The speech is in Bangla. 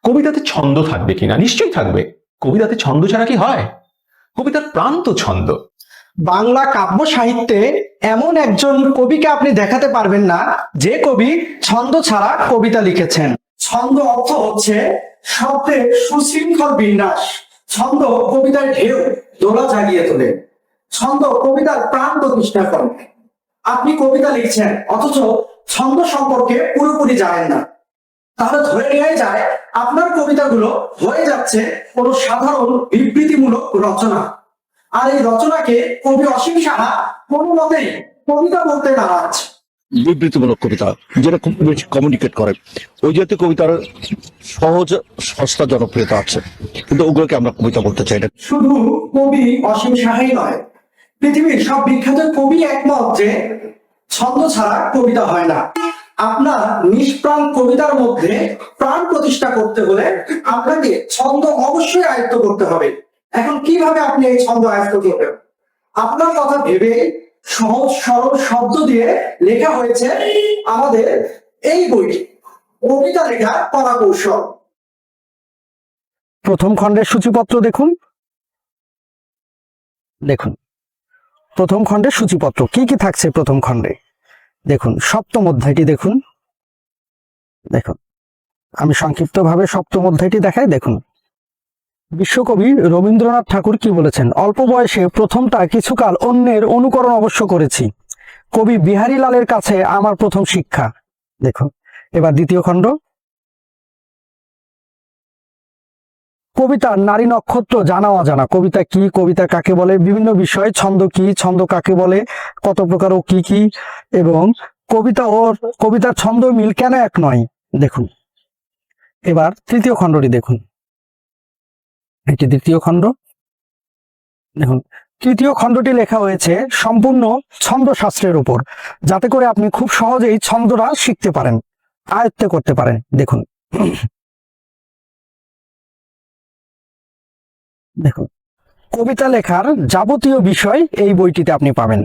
কবিতাতে ছন্দ থাকবে কিনা? নিশ্চয়ই থাকবে। কবিতাতে ছন্দ ছাড়া কি হয়? কবিতার প্রাণ তো ছন্দ। বাংলা কাব্য সাহিত্যে এমন একজন কবিকে আপনি দেখাতে পারবেন না যে কবি ছন্দ ছাড়া কবিতা লিখেছেন। ছন্দ অর্থ হচ্ছে শব্দের সুশৃঙ্খল বিন্যাস। ছন্দ কবিতার ঢেউ দোলা জাগিয়ে তোলে। ছন্দ কবিতার প্রাণ প্রতিষ্ঠা করে। আপনি কবিতা লিখছেন অথচ ছন্দ সম্পর্কে পুরোপুরি জানেন না, তাহলে ধরে নেওয়া যায় আপনার কবিতাগুলো হয়ে যাচ্ছে কোনো সাধারণ বিবৃতিমূলক রচনা। আর এই রচনাকে কবি অসীম সাহা কোনো মতেই কবিতা বলতে নারাজ। বিবৃতিমূলক কবিতা যেটা খুব বেশি কমিউনিকেট করে, ওই জাতীয় কবিতার সহজ সস্তা জনপ্রিয়তা আছে, কিন্তু ওগুলোকে আমরা কবিতা বলতে চাই না। শুধু কবি অসীম সাহাই নয়, পৃথিবীর সব বিখ্যাত কবি একমত যে ছন্দ ছাড়া কবিতা হয় না। আপনার নিষ্প্রাণ কবিতার মধ্যে প্রাণ প্রতিষ্ঠা করতে হলে আপনাকে ছন্দ অবশ্যই আয়ত্ত করতে হবে। এখন কিভাবে আপনি এই ছন্দ আয়ত্ত করবেন? আপনার কথা ভেবে সহজ সরল শব্দ দিয়ে লেখা হয়েছে আমাদের এই বইটি, কবিতা লেখার কলা কৌশল। প্রথম খণ্ডের সূচিপত্র দেখুন। দেখুন প্রথম খণ্ডের সূচিপত্র কি কি থাকছে প্রথম খণ্ডে। দেখুন সপ্তম অধ্যায়টি দেখুন। দেখুন আমি সংক্ষিপ্তভাবে সপ্তম অধ্যায়টি দেখাই। দেখুন বিশ্বকবি রবীন্দ্রনাথ ঠাকুর কি বলেছেন? অল্প বয়সে প্রথমটা কিছুকাল অন্যের অনুকরণ অবশ্য করেছি, কবি বিহারীলালের কাছে আমার প্রথম শিক্ষা। দেখুন এবার দ্বিতীয় খণ্ড, কবিতা নারী নক্ষত্র জানা অজানা। কবিতা কি, কবিতা কাকে বলে, বিভিন্ন বিষয়, ছন্দ কি, ছন্দ কাকে বলে, কত প্রকার ও কি কি, এবং কবিতা ও কবিতার ছন্দ মিল কেন এক নয়। দেখুন এবার তৃতীয় খণ্ডটি দেখুন। এটি দ্বিতীয় খণ্ড। দেখুন তৃতীয় খণ্ডটি লেখা হয়েছে সম্পূর্ণ ছন্দ শাস্ত্রের উপর, যাতে করে আপনি খুব সহজেই ছন্দটা শিখতে পারেন, আয়ত্ত করতে পারেন। দেখুন দেখুন কবিতা লেখার যাবতীয় বিষয় এই বইটিতে আপনি পাবেন।